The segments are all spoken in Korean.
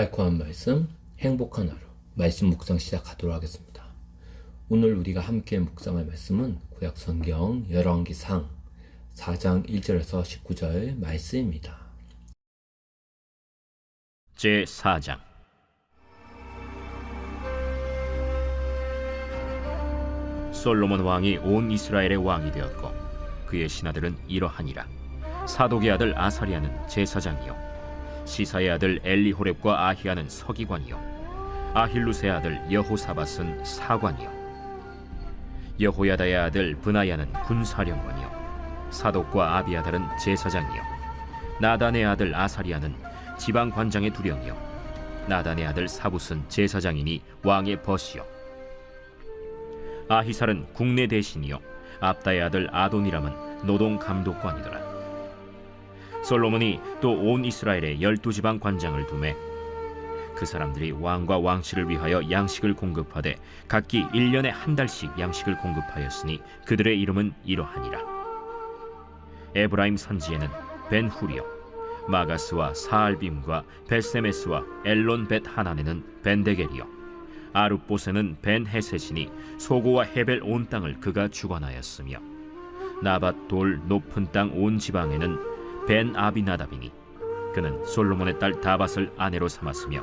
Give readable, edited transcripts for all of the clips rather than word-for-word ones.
달콤한 말씀, 행복한 하루, 말씀 묵상 시작하도록 하겠습니다. 오늘 우리가 함께 묵상할 말씀은 구약성경 열왕기상 4장 1절에서 19절 말씀입니다. 제4장. 솔로몬 왕이 온 이스라엘의 왕이 되었고 그의 신하들은 이러하니라. 사독의 아들 아사리아는 제사장이요 시사의 아들 엘리호렙과 아히야는 서기관이요 아힐루스의 아들 여호사밧은 사관이요 여호야다의 아들 브나야는 군사령관이요 사독과 아비아달은 제사장이요 나단의 아들 아사리아는 지방관장의 두령이요 나단의 아들 사붓은 제사장이니 왕의 벗이요 아히살은 국내 대신이요 압다의 아들 아도니람은 노동감독관이더라. 솔로몬이 또 온 이스라엘에 12지방 관장을 두매 그 사람들이 왕과 왕실을 위하여 양식을 공급하되 각기 1년에 한 달씩 양식을 공급하였으니 그들의 이름은 이러하니라. 에브라임 산지에는 벤후리요 마가스와 사알빔과 벳세메스와 엘론 벳 하난에는 벤데겔이요 아룻봇에는 벤헤셋이니 소고와 헤벨 온 땅을 그가 주관하였으며 나밧 돌 높은 땅 온 지방에는 벤 아비나답이니 그는 솔로몬의 딸 다밧을 아내로 삼았으며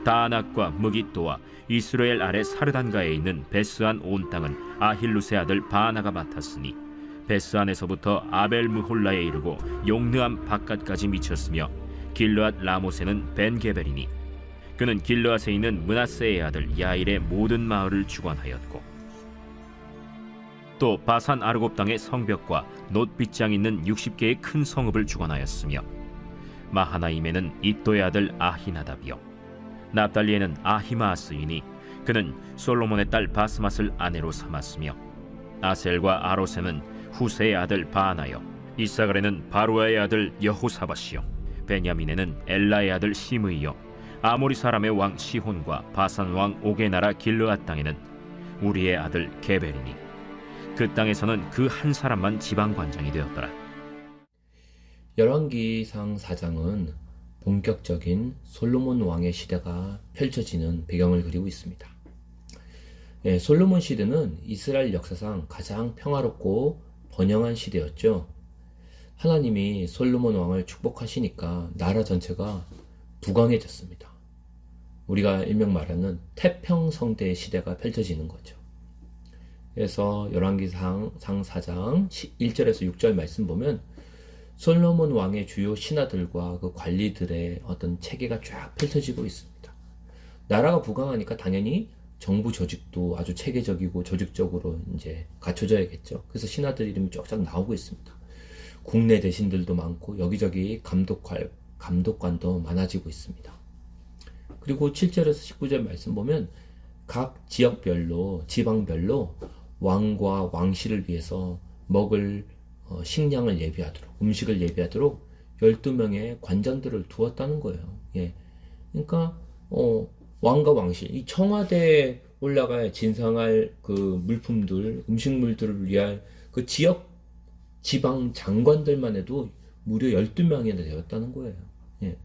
다낙과 무깃도와 이스라엘 아래 사르단가에 있는 베스안 온 땅은 아힐루스의 아들 바나가 맡았으니 베스안에서부터 아벨 무홀라에 이르고 용느암 바깥까지 미쳤으며 길르앗 라못에는 벤게벨이니 그는 길르앗에 있는 므낫세의 아들 야일의 모든 마을을 주관하였고 또 바산 아르곱 땅의 성벽과 놋빗장 있는 60개의 큰 성읍을 주관하였으며 마하나임에는 이또의 아들 아히나답이요 납달리에는 아히마아스이니 그는 솔로몬의 딸 바스맛을 아내로 삼았으며 아셀과 아롯에는 후세의 아들 바하나요 이사갈에는 바루아의 아들 여호사밧이요 베냐민에는 엘라의 아들 시므이요 아모리 사람의 왕 시혼과 바산 왕 옥의 나라 길르앗 땅에는 우리의 아들 게벨이니 그 땅에서는 그 한 사람만 지방관장이 되었더라. 열왕기상 4장은 본격적인 솔로몬 왕의 시대가 펼쳐지는 배경을 그리고 있습니다. 솔로몬 시대는 이스라엘 역사상 가장 평화롭고 번영한 시대였죠. 하나님이 솔로몬 왕을 축복하시니까 나라 전체가 부강해졌습니다. 우리가 일명 말하는 태평성대의 시대가 펼쳐지는 거죠. 그래서 열왕기상 4장 1절에서 6절 말씀 보면 솔로몬 왕의 주요 신하들과 그 관리들의 어떤 체계가 쫙 펼쳐지고 있습니다. 나라가 부강하니까 당연히 정부 조직도 아주 체계적이고 조직적으로 이제 갖춰져야겠죠. 그래서 신하들 이름이 쫙쫙 나오고 있습니다. 국내 대신들도 많고 여기저기 감독관도 많아지고 있습니다. 그리고 7절에서 19절 말씀 보면 각 지역별로 지방별로 왕과 왕실을 위해서 먹을 식량을 예비하도록 음식을 예비하도록 12명의 관장들을 두었다는 거예요. 예. 그러니까 왕과 왕실 이 청와대에 올라가야 진상할 그 물품들 음식물들을 위할 그 지역 지방 장관들만 해도 무려 12명이나 되었다는 거예요. 예.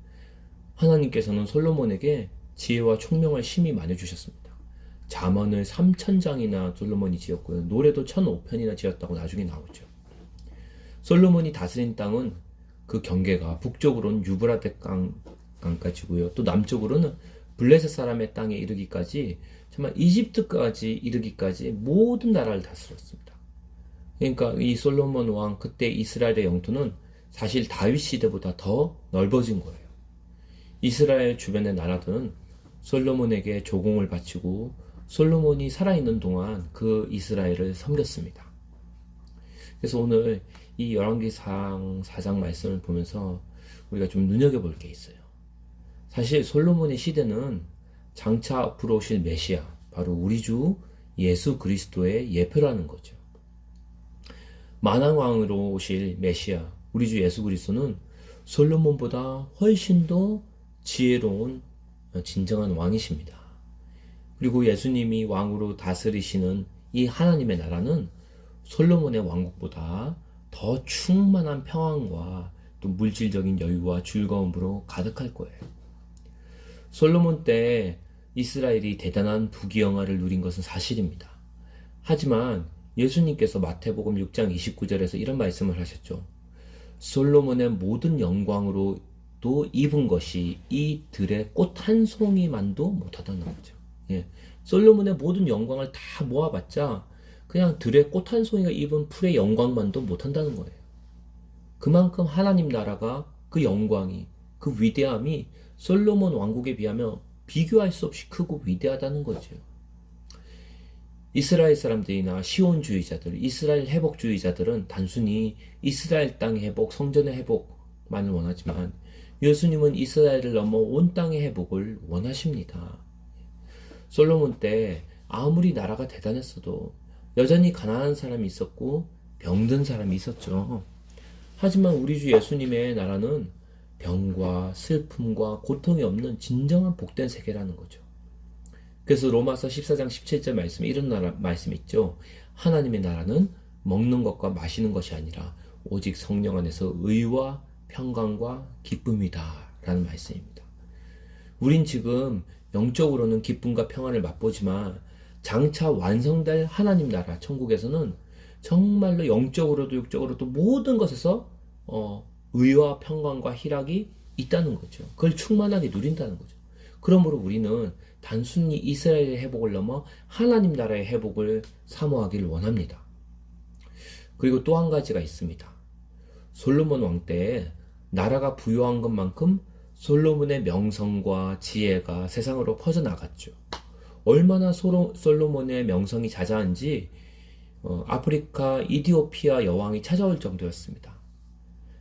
하나님께서는 솔로몬에게 지혜와 총명을 심히 많이 주셨습니다. 잠언을 3000장이나 솔로몬이 지었고요. 노래도 1005편이나 지었다고 나중에 나오죠. 솔로몬이 다스린 땅은 그 경계가 북쪽으로는 유브라데 강까지고요. 또 남쪽으로는 블레셋 사람의 땅에 이르기까지 정말 이집트까지 이르기까지 모든 나라를 다스렸습니다. 그러니까 이 솔로몬 왕 그때 이스라엘의 영토는 사실 다윗 시대보다 더 넓어진 거예요. 이스라엘 주변의 나라들은 솔로몬에게 조공을 바치고 솔로몬이 살아있는 동안 그 이스라엘을 섬겼습니다. 그래서 오늘 이 열왕기상 4장 말씀을 보면서 우리가 좀 눈여겨볼 게 있어요. 사실 솔로몬의 시대는 장차 앞으로 오실 메시아, 바로 우리 주 예수 그리스도의 예표라는 거죠. 만왕왕으로 오실 메시아, 우리 주 예수 그리스도는 솔로몬보다 훨씬 더 지혜로운 진정한 왕이십니다. 그리고 예수님이 왕으로 다스리시는 이 하나님의 나라는 솔로몬의 왕국보다 더 충만한 평안과 또 물질적인 여유와 즐거움으로 가득할 거예요. 솔로몬 때 이스라엘이 대단한 부귀영화를 누린 것은 사실입니다. 하지만 예수님께서 마태복음 6장 29절에서 이런 말씀을 하셨죠. 솔로몬의 모든 영광으로도 입은 것이 이 들의 꽃 한 송이만도 못하다는 거죠. 예. 솔로몬의 모든 영광을 다 모아봤자 그냥 들의 꽃 한 송이가 입은 풀의 영광만도 못한다는 거예요. 그만큼 하나님 나라가 그 영광이, 그 위대함이 솔로몬 왕국에 비하면 비교할 수 없이 크고 위대하다는 거죠. 이스라엘 사람들이나 시온주의자들, 이스라엘 회복주의자들은 단순히 이스라엘 땅의 회복, 성전의 회복만을 원하지만 예수님은 이스라엘을 넘어 온 땅의 회복을 원하십니다. 솔로몬 때 아무리 나라가 대단했어도 여전히 가난한 사람이 있었고 병든 사람이 있었죠. 하지만 우리 주 예수님의 나라는 병과 슬픔과 고통이 없는 진정한 복된 세계라는 거죠. 그래서 로마서 14장 17절 말씀에 이런 말씀이 있죠. 하나님의 나라는 먹는 것과 마시는 것이 아니라 오직 성령 안에서 의와 평강과 기쁨이다 라는 말씀입니다. 우린 지금 영적으로는 기쁨과 평안을 맛보지만 장차 완성될 하나님 나라 천국에서는 정말로 영적으로도 육적으로도 모든 것에서 의와 평강과 희락이 있다는 거죠. 그걸 충만하게 누린다는 거죠. 그러므로 우리는 단순히 이스라엘의 회복을 넘어 하나님 나라의 회복을 사모하기를 원합니다. 그리고 또 한 가지가 있습니다. 솔로몬 왕 때에 나라가 부유한 것만큼 솔로몬의 명성과 지혜가 세상으로 퍼져나갔죠. 얼마나 솔로몬의 명성이 자자한지 아프리카 이디오피아 여왕이 찾아올 정도였습니다.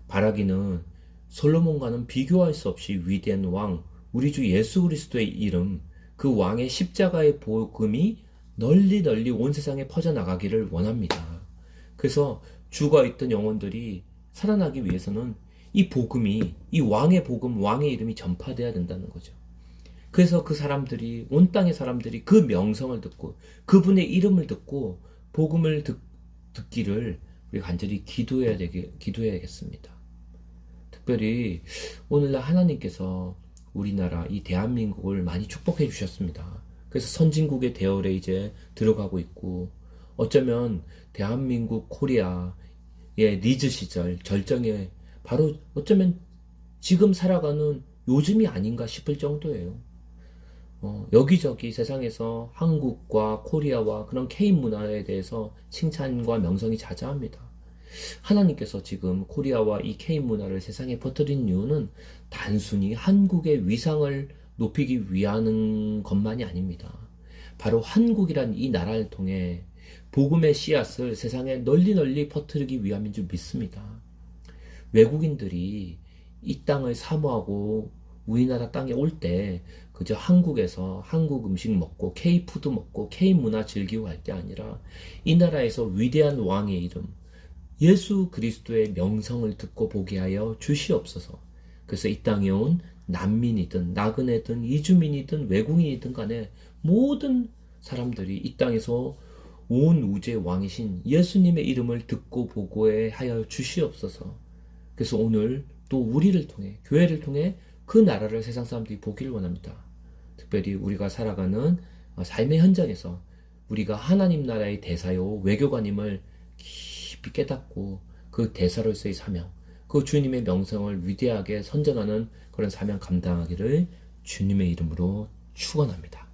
바라기는 솔로몬과는 비교할 수 없이 위대한 왕, 우리 주 예수 그리스도의 이름, 그 왕의 십자가의 복음이 널리 온 세상에 퍼져나가기를 원합니다. 그래서 죽어 있던 영혼들이 살아나기 위해서는 이 복음이, 이 왕의 복음, 왕의 이름이 전파돼야 된다는 거죠. 그래서 그 사람들이, 온 땅의 사람들이 그 명성을 듣고 그분의 이름을 듣고 복음을 듣기를 우리 간절히 기도해야겠습니다. 특별히 오늘날 하나님께서 우리나라 이 대한민국을 많이 축복해 주셨습니다. 그래서 선진국의 대열에 이제 들어가고 있고 어쩌면 대한민국 코리아의 리즈 시절 절정에 바로 어쩌면 지금 살아가는 요즘이 아닌가 싶을 정도예요. 여기저기 세상에서 한국과 코리아와 그런 K 문화에 대해서 칭찬과 명성이 자자합니다. 하나님께서 지금 코리아와 이 K 문화를 세상에 퍼뜨린 이유는 단순히 한국의 위상을 높이기 위한 것만이 아닙니다. 바로 한국이란 이 나라를 통해 복음의 씨앗을 세상에 널리 퍼뜨리기 위함인 줄 믿습니다. 외국인들이 이 땅을 사모하고 우리나라 땅에 올 때 그저 한국에서 한국 음식 먹고 K푸드 먹고 K문화 즐기고 갈 게 아니라 이 나라에서 위대한 왕의 이름 예수 그리스도의 명성을 듣고 보게 하여 주시옵소서. 그래서 이 땅에 온 난민이든 나그네든 이주민이든 외국인이든 간에 모든 사람들이 이 땅에서 온 우주의 왕이신 예수님의 이름을 듣고 보고에 하여 주시옵소서. 그래서 오늘 또 우리를 통해 교회를 통해 그 나라를 세상 사람들이 보기를 원합니다. 특별히 우리가 살아가는 삶의 현장에서 우리가 하나님 나라의 대사요 외교관임을 깊이 깨닫고 그 대사로서의 사명, 그 주님의 명성을 위대하게 선전하는 그런 사명 감당하기를 주님의 이름으로 축원합니다.